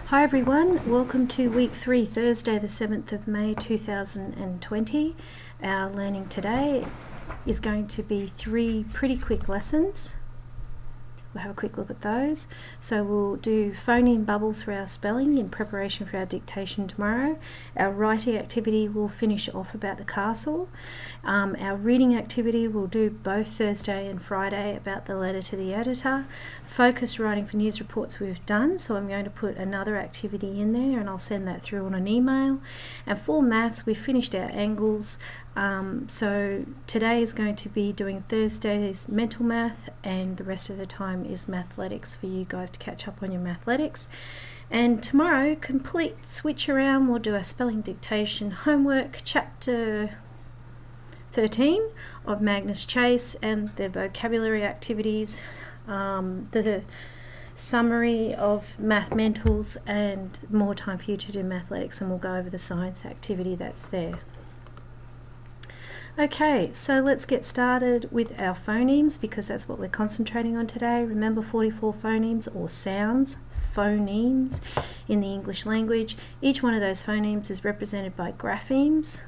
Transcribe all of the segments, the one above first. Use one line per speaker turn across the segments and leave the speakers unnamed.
Hi everyone, welcome to week 3, Thursday the 7th of May 2020. Our learning today is going to be 3 pretty quick lessons. We'll have a quick look at those. So we'll do phoneme bubbles for our spelling in preparation for our dictation tomorrow. Our writing activity will finish off about the castle. Our reading activity we'll do both Thursday and Friday about the letter to the editor. Focused writing for news reports we've done, so I'm going to put another activity in there and I'll send that through on an email. And for maths we've finished our angles. So today is going to be doing Thursday's mental math, and the rest of the time is mathletics for you guys to catch up on your mathletics. And tomorrow, complete switch around, we'll do a spelling dictation homework, chapter 13 of Magnus Chase and the vocabulary activities, the summary of Mathmentals, and more time for you to do mathletics, and we'll go over the science activity that's there. Okay, so let's get started with our phonemes because that's what we're concentrating on today. Remember 44 phonemes or sounds, phonemes in the English language. Each one of those phonemes is represented by graphemes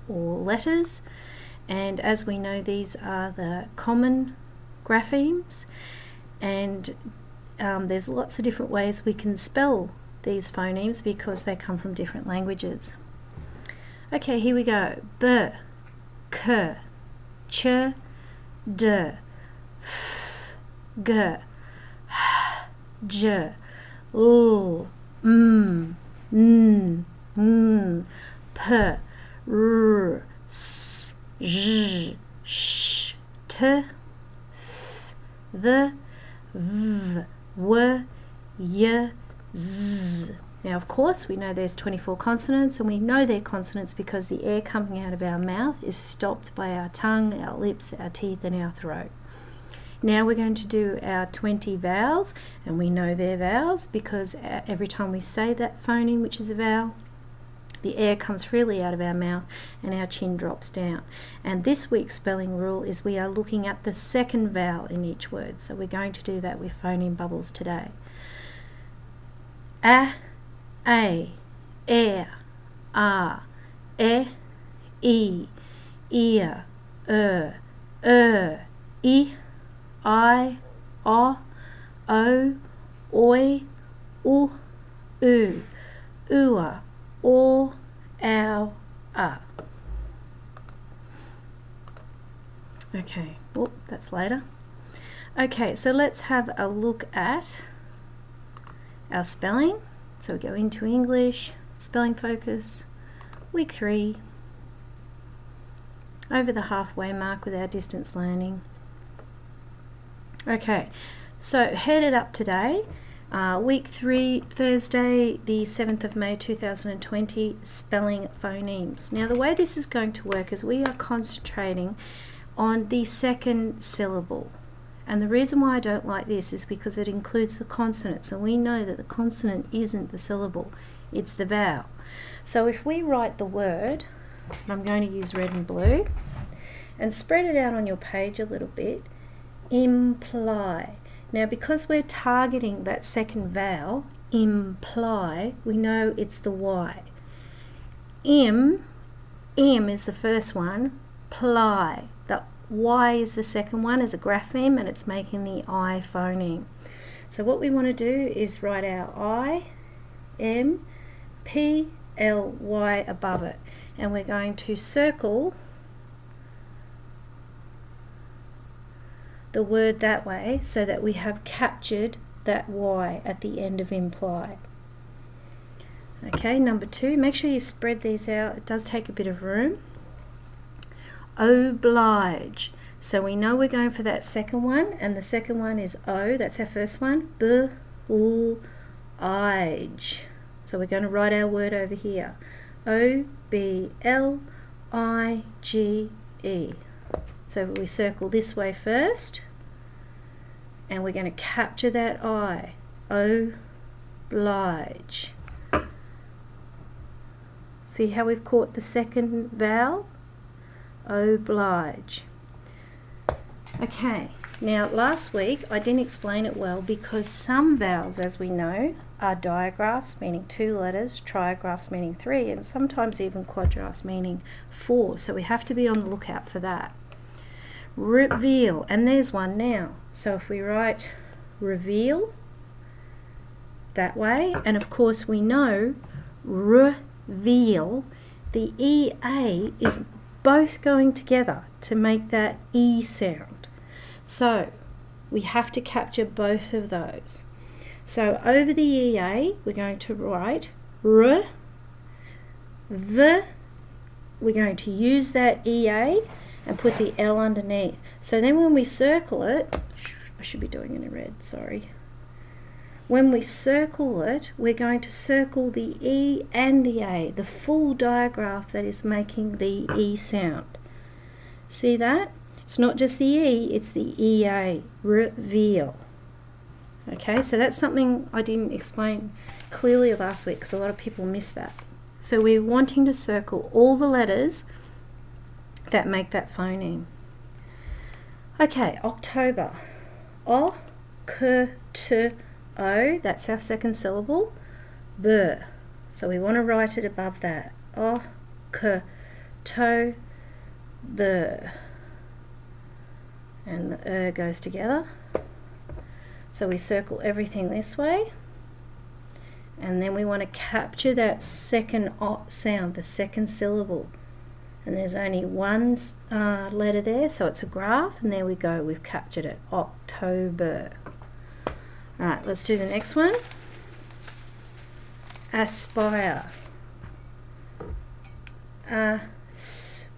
or letters, and as we know these are the common graphemes, and there's lots of different ways we can spell these phonemes because they come from different languages. Okay, here we go. B, k, ch, d, f, g, h, j, l, m, n, p, r, s, j, sh, t, th, the, v, w, y, z. Now of course we know there's 24 consonants, and we know they're consonants because the air coming out of our mouth is stopped by our tongue, our lips, our teeth and our throat. Now we're going to do our 20 vowels, and we know they're vowels because every time we say that phoneme, which is a vowel, the air comes freely out of our mouth and our chin drops down. And this week's spelling rule is we are looking at the second vowel in each word, so we're going to do that with phoneme bubbles today. A, air, e, ear, I, o, oi, u, ua, or, ow, Okay, oh, that's later. Okay, so let's have a look at our spelling. So we go into English, spelling focus, week 3, over the halfway mark with our distance learning. Okay, so headed up today, week 3, Thursday, the 7th of May 2020, spelling phonemes. Now the way this is going to work is we are concentrating on the second syllable. And the reason why I don't like this is because it includes the consonants, and we know that the consonant isn't the syllable, it's the vowel. So if we write the word, and I'm going to use red and blue, and spread it out on your page a little bit, imply. Now because we're targeting that second vowel, imply, we know it's the Y. M is the first one, ply. The Y is the second one as a grapheme, and it's making the I phoneme. So what we want to do is write our I, M, P, L, Y above it, and we're going to circle the word that way so that we have captured that Y at the end of imply. Okay, number 2, make sure you spread these out, it does take a bit of room. Oblige. So we know we're going for that second one, and the second one is O, that's our first one. B-l-I-G. So we're going to write our word over here. O-B-L-I-G-E. So we circle this way first, and we're going to capture that I. Oblige. See how we've caught the second vowel? Oblige. Okay, Now last week I didn't explain it well because some vowels, as we know, are digraphs, meaning 2 letters, trigraphs meaning 3, and sometimes even quadraphs meaning 4, so we have to be on the lookout for that. Reveal, and there's one now. So if we write reveal that way, and of course we know reveal, the EA is both going together to make that E sound. So we have to capture both of those. So over the EA we're going to write R, V, we're going to use that EA and put the L underneath. So then when we circle it, I should be doing it in red, sorry. When we circle it, we're going to circle the E and the A, the full digraph that is making the E sound. See that? It's not just the E, it's the EA, reveal. Okay, so that's something I didn't explain clearly last week because a lot of people missed that. So we're wanting to circle all the letters that make that phoneme. Okay, October. O, K, T, O, that's our second syllable. B, so we want to write it above that. O, K, T, B. And the goes together. So we circle everything this way. And then we want to capture that second O sound, the second syllable. And there's only one letter there, so it's a graph, and there we go, we've captured it, October. Alright, let's do the next one. Aspire. Aspire.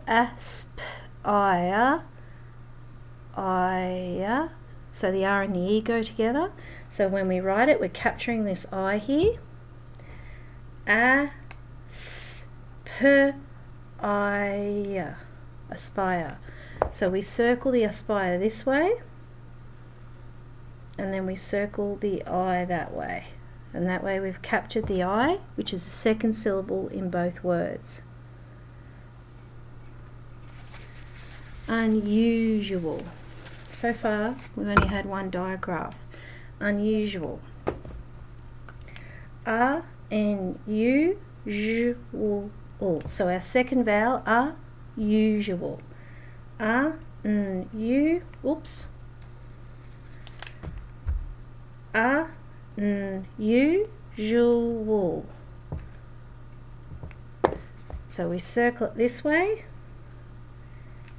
Aspire. I. So the R and the E go together. So when we write it, we're capturing this I here. Aspire. Aspire. So we circle the aspire this way, and then we circle the I that way, and that way we've captured the I, which is the second syllable in both words. Unusual. So far we've only had one digraph. Unusual. Unusual. So our second vowel, usual. Oops. Unusual. So we circle it this way,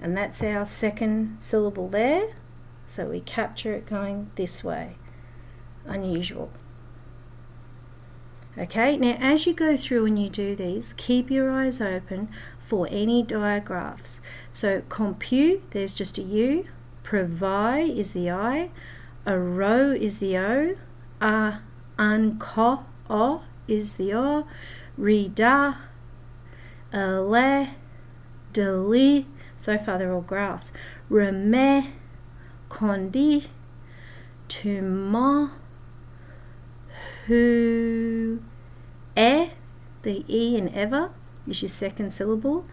and that's our second syllable there. So we capture it going this way. Unusual. Okay, now as you go through and you do these, keep your eyes open for any digraphs. So compute, there's just a U. Provide is the I. A row is the O. Unco O is the O. Reda. Le. Deli. So far they're all graphs. Reme. Condi. Tuma. Who. The E in ever is your second syllable.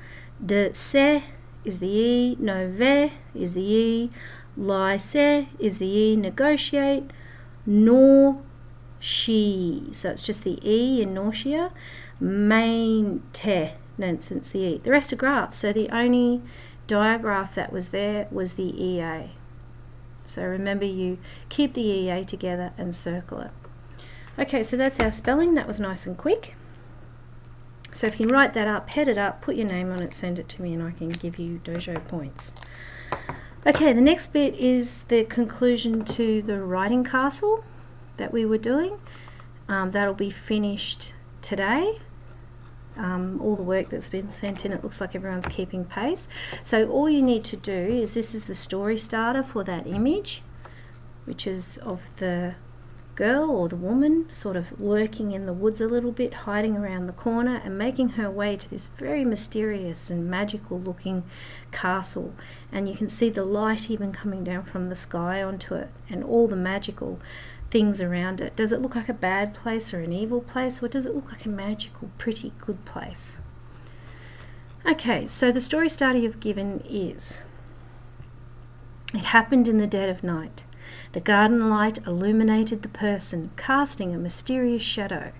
De se is the E. Nove is the E. Lyse is the E. Negotiate. Nor she. So it's just the E in nausea. Mainte. Nonsense the E. The rest are graphs. So the only digraph that was there was the EA. So remember, you keep the EA together and circle it. Okay, so that's our spelling. That was nice and quick. So if you can write that up, head it up, put your name on it, send it to me, and I can give you dojo points. Okay, the next bit is the conclusion to the writing castle that we were doing. That'll be finished today. All the work that's been sent in, it looks like everyone's keeping pace. So all you need to do is, this is the story starter for that image, which is of the girl or the woman sort of lurking in the woods a little bit, hiding around the corner and making her way to this very mysterious and magical looking castle. And you can see the light even coming down from the sky onto it and all the magical things around it. Does it look like a bad place or an evil place, or does it look like a magical, pretty, good place? Okay, so the story starter you've given is: it happened in the dead of night. The garden light illuminated the person, casting a mysterious shadow.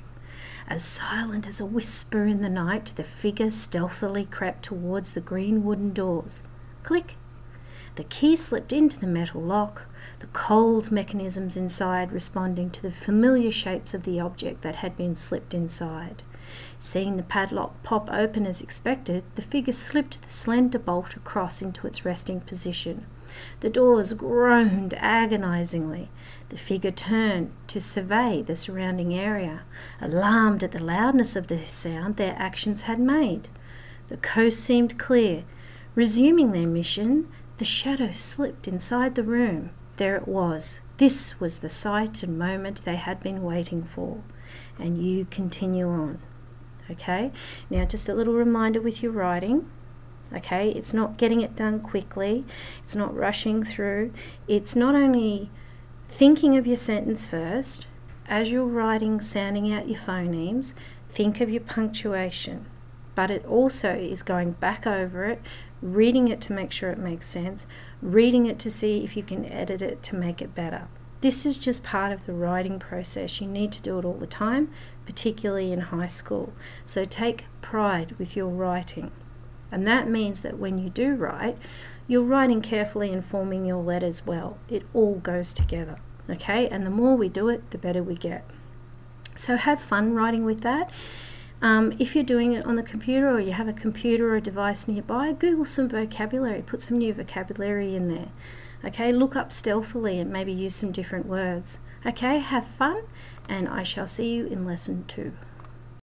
As silent as a whisper in the night, the figure stealthily crept towards the green wooden doors. Click! The key slipped into the metal lock, the cold mechanisms inside responding to the familiar shapes of the object that had been slipped inside. Seeing the padlock pop open as expected, the figure slipped the slender bolt across into its resting position. The doors groaned agonizingly. The figure turned to survey the surrounding area, alarmed at the loudness of the sound their actions had made. The coast seemed clear. Resuming their mission, the shadow slipped inside the room. There it was. This was the sight and moment they had been waiting for. And you continue on. Okay, now just a little reminder with your writing. Okay, it's not getting it done quickly, it's not rushing through, it's not only thinking of your sentence first, as you're writing, sounding out your phonemes, think of your punctuation, but it also is going back over it, reading it to make sure it makes sense, reading it to see if you can edit it to make it better. This is just part of the writing process. You need to do it all the time, particularly in high school. So take pride with your writing. And that means that when you do write, you're writing carefully and forming your letters well. It all goes together, okay? And the more we do it, the better we get. So have fun writing with that. If you're doing it on the computer, or you have a computer or a device nearby, Google some vocabulary, put some new vocabulary in there. Okay, look up stealthily and maybe use some different words. Okay, have fun, and I shall see you in lesson 2.